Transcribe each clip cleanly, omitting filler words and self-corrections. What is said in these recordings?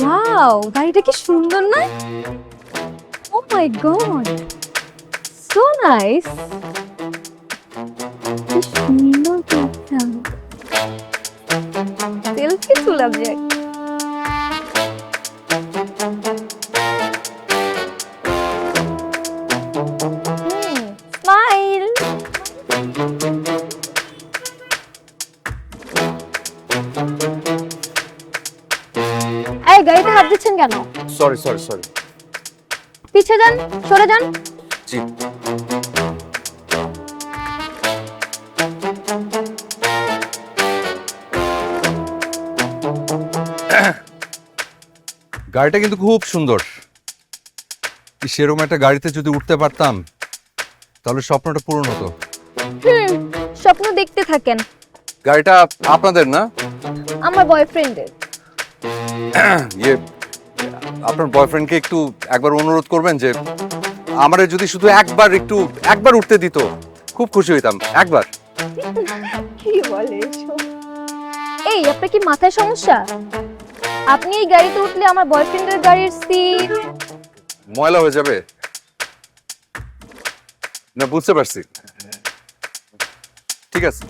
Wow, গাড়িটা কি সুন্দর না? ও মাই গড, সো নাইস। কি সুন্দর গাড়িটা। সেলফি তোলা যায়। স্মাইল। এই গাড়িতে হাত দিচ্ছেন কেন? Sorry sorry sorry. পিছে যান, সরে যান। জি। গাড়িটা কিন্তু খুব সুন্দর। সেরকম একটা গাড়িতে যদি উঠতে পারতাম তাহলে স্বপ্নটা পূরণ হতো। স্বপ্ন দেখতে থাকেন। গাড়িটা আপনাদের না? আমার বয়ফ্রেন্ডের। ইয়ে, আপনার বয়ফ্রেন্ডকে একটু একবার অনুরোধ করবেন যে আমারে যদি শুধু একবার উঠতে দিত, খুব খুশি হইতাম। একবার। কি বলে এসব? এই, আপনার কি মাথায় সমস্যা? আপনি এই গাড়িতে উঠলে আমার বয়ফ্রেন্ডের গাড়ির সিট ময়লা হয়ে যাবে না? বুঝতে পারছি, ঠিক আছে।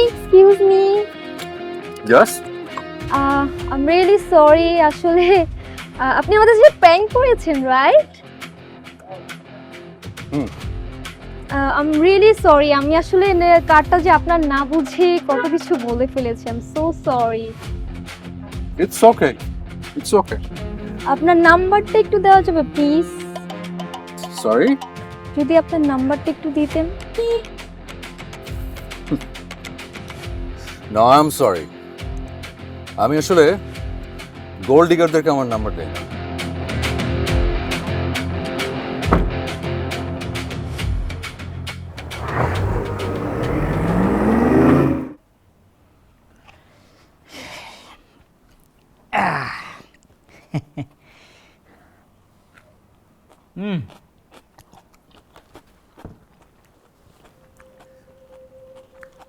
Excuse me. Just I am really sorry. আসলে আপনি আমাদের সাথে প্র্যাঙ্ক করেছেন, right? I am really sorry. আমি আসলে কারটা যে আপনার না বুঝে কত কিছু বলে ফেলেছি। I am so sorry. It's okay, it's okay. আপনার নাম্বারটা একটু দেওয়া যাবে প্লিজ? সরি। যদি আপনার নাম্বারটা একটু দিতেন। No, I am sorry. আমি আসলে গোল্ড ডিগারদেরকে আমার নাম্বার দেই না।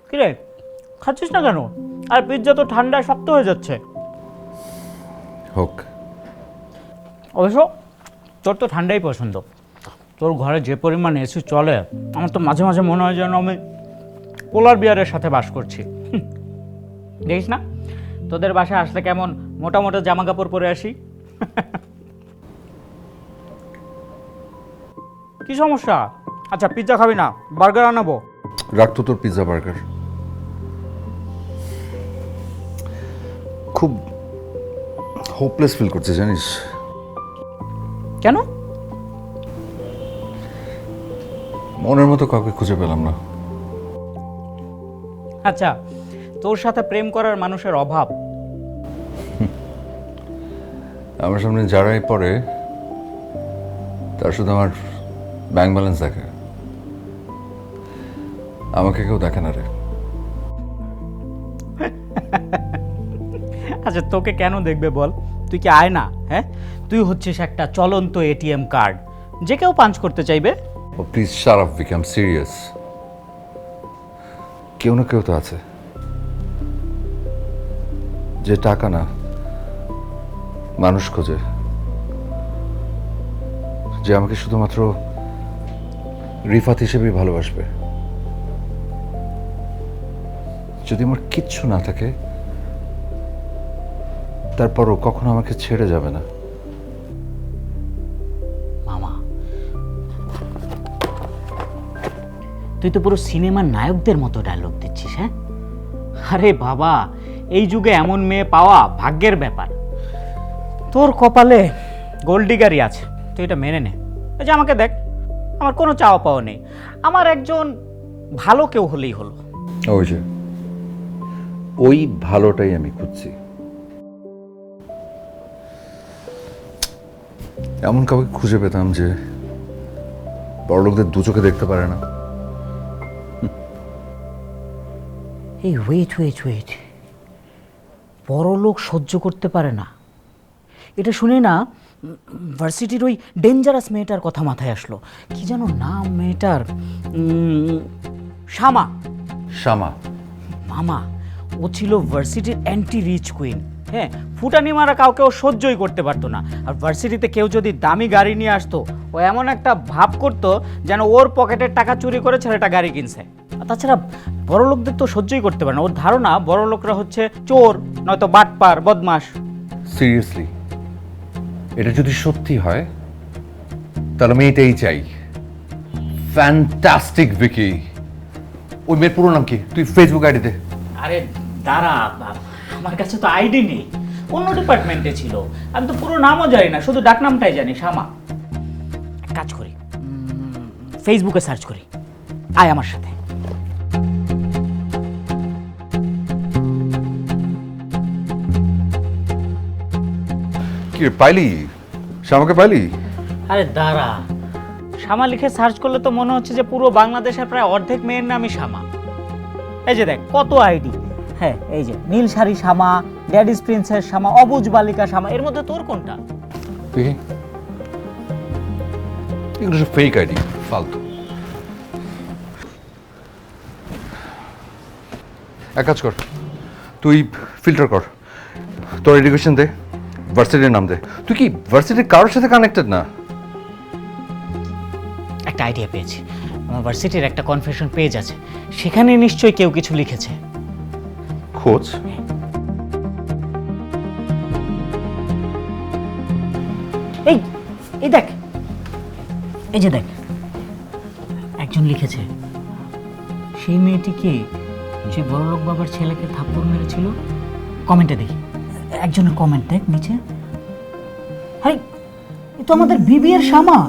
কিরে, খাচ্ছিস না কেন? আর পিৎজা তো ঠান্ডায় শক্ত হয়ে যাচ্ছে। হোক। অবশ্য তোর তো ঠান্ডাই পছন্দ। তোর ঘরে যে পরিমাণ এসি চলে, আমার তো মাঝে মাঝে মনে হয় যেন আমি পোলার বিয়ারের সাথে বাস করছি। দেখিস না তোদের বাসায় আসলে কেমন মোটা মোটা জামা কাপড় পরে আসি। কি সমস্যা? আচ্ছা পিৎজা খাবি না, বার্গার আনাবো। রাখতো তোর পিৎজা বার্গার। খুব হোপলেস ফিল করছে জানিস? কেন? মনের মতো কাউকে খুঁজে পেলাম না। আচ্ছা, তোর সাথে প্রেম করার মানুষের অভাব। আমার সামনে যারাই পড়ে তার শুধু আমার ব্যাংক ব্যালেন্স দেখে, আমাকে কেউ দেখে না রে। আচ্ছা তোকে কেন দেখবে বল? তুই কি আয় না? হ্যাঁ, তুই হচ্ছিস একটা চলন্ত এটিএম কার্ড, যে কেউ পাঞ্চ করতে চাইবে। Oh please shut up become serious. কেউ না কেউ তো আছে যে টাকা না মানুষ খোঁজে, যে আমাকে শুধুমাত্র রিফাত হিসেবেই ভালোবাসবে। যদি আমার কিচ্ছু না থাকে তারপরও কখনো আমাকে ছেড়ে যাবে না। মামা, তুই তো পুরো সিনেমার নায়কদের মতো ডায়লগ দিচ্ছিস। হ্যাঁ, আরে বাবা, এই যুগে এমন মেয়ে পাওয়া ভাগ্যের ব্যাপার। তোর কপালে গোল্ডিগারই আছে, তুই এটা মেনে নে। এই যে আমাকে দেখ, আমার কোনো চাওয়া পাওয়া নেই, আমার একজন ভালো কেউ হলেই হলো। ওই যে ওই ভালোটাই আমি খুঁজছি। এমন কাউকে খুঁজে পেতাম যে বড় লোকদের দু চোখে দেখতে পারে না। এই ওয়েট, বড় লোক সহ্য করতে পারে না, এটা শুনে না ভার্সিটির ওই ডেঞ্জারাস মেয়েটার কথা মাথায় আসলো। কি যেন নাম মেয়েটার? শামা। শামা? মামা, ও ছিল ভার্সিটির অ্যান্টি রিচ কুইন। হ্যাঁ, ফুটানি মারা কাউকে ও সহ্যই করতে পারতো না। আর ভার্সিটিতে কেউ যদি দামি গাড়ি নিয়ে আসতো, ও এমন একটা ভাব করতো যেন ওর পকেটের টাকা চুরি করে ছেলেটা গাড়ি কিনছে। আর তাছাড়া বড় লোকদের তো সহ্যই করতে পারে না। ওর ধারণা বড় লোকরা হচ্ছে চোর, নয়তো বাটপার, বদমাশ। সিরিয়াসলি, এটা যদি সত্যি হয় তাহলে আমি এটাই চাই। ফ্যান্টাস্টিক ভিকি। ওই মেয়ের পুরো নাম কি? তুই ফেসবুক আইডি দে। আরে দাঁড়া, আমার কাছে তো আইডি নেই, অন্য ডিপার্টমেন্টে ছিল। আমি তো পুরো নামও জানি না, শুধু ডাকনামটাই জানি, শামা। এক কাজ করি, ফেসবুকে সার্চ করি, আয় আমার সাথে। কি রে, পাইলি? শ্যামাকে পাইলি? আরে দাঁড়া, শামা লিখে সার্চ করলে তো মনে হচ্ছে যে পুরো বাংলাদেশের প্রায় অর্ধেক মেয়ের নামই শামা। এই যে দেখ কত আইডি। হ্যাঁ, এই যে নীল শাড়ি শামা, ড্যাডিস প্রিন্সেস শামা, অবুজ বালিকা শামা। এর মধ্যে তোর কোনটা? দেখি, এগুলো সব ফেক আইডি, ফালতু। এক কাজ কর, তুই ফিল্টার কর, তোর এডুকেশন দে, ভার্সিটির নাম দে। তুই কি ভার্সিটির কারোর সাথে কানেক্টেড না? একটা আইডিয়া পেয়েছি, আমার ভার্সিটির একটা কনফেশন পেজ আছে, সেখানে নিশ্চয়ই কেউ কিছু লিখেছে। খোঁজ। এই এই দেখ, এই যে দেখ, একজন লিখেছে, সেই মেয়েটিকে যে বড়লোক বাবার ছেলেকে থাপ্পড় মেরেছিল। কমেন্টে দেখি, একজনের কমেন্ট দেখ নিচে। আরে এ তো আমাদের বিবিএর শামা।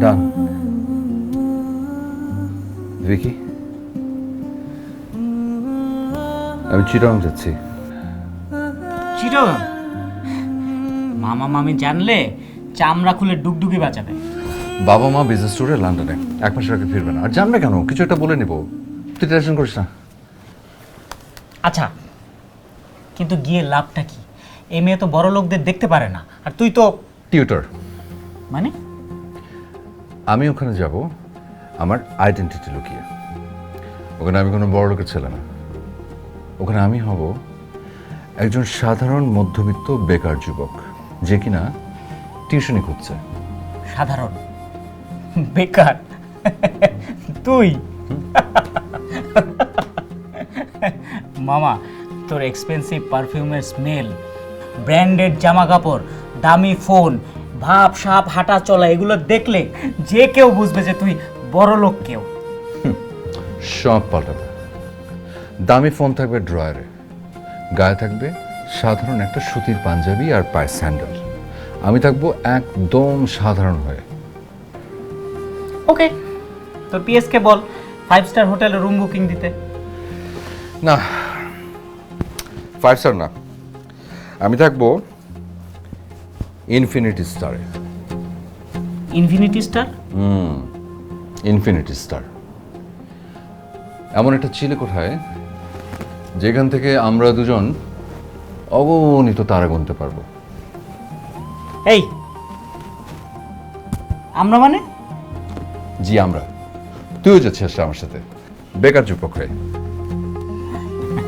ডান। ভিকি, আমি চিটাং যাচ্ছি। চিটাগাং? মামা মামি জানলে চামড়া খুলে ডুগডুগি বাঁচাবে। বাবা মা বিজনেস ট্যুরে লন্ডনে, এক মাসের আগে ফিরবে না। আর জানবে কেন? কিছু একটা বলে নিব, তুই টেনশন করিস না। আচ্ছা, কিন্তু গিয়ে লাভটা কি? এই মেয়ে তো বড় লোকদের দেখতে পারে না, আর তুই তো টিউটর। মানে? আমি ওখানে যাব আমার আইডেন্টিটি লুকিয়ে। ওখানে আমি কোনো বড় লোকের ছেলে না, ওখানে আমি হব একজন সাধারণ মধ্যবিত্ত বেকার যুবক, যে কিনা টিউশনি খুঁজছে। সাধারণ বেকার? তুই? মামা, তোর এক্সপেন্সিভ পারফিউমের স্মেল, ব্র্যান্ডেড জামা কাপড়, দামি ফোন, ভাব সাপ হাঁটা চলা, এগুলো দেখলে যে কেউ বুঝবে যে তুই বড় লোক কেউ। সব পাল্টাবে। দামি ফোন থাকবে ড্রয়ারে, গায়ে থাকবে সাধারণ একটা সুতির পাঞ্জাবি আর পায়ে স্যান্ডেল। আমি থাকবো একদম সাধারণ হয়ে। ওকে, তোর পিএসকে বল 5 স্টার হোটেলে রুম বুকিং দিতে। না, 5 স্টার না, আমি থাকবো ইনফিনিটি স্টারে। Infinity star? ইনফিনিটি স্টার এমন একটা চিলে কোঠায় যেখান থেকে আমরা দুজন অগণিত তারা গুনতে পারবো। এই আমরা মানে? জি আমরা। তুইও যাচ্ছিস আমার সাথে বেকার যুবক হয়ে?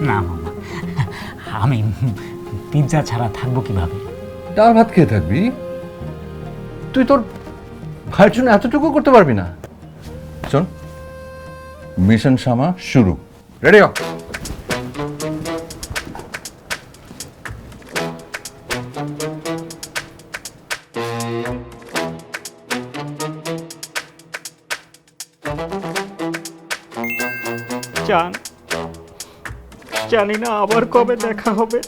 না মামা, আমি পিৎজা ছাড়া থাকবো কিভাবে? ডাল ভাত খেয়ে থাকবি? তুই তোর ভাইয়ের জন্য এতটুকু করতে পারবি না? শোন, মিশন শামা শুরু। রেডি হ। জান, জানি না আবার কবে দেখা হবে।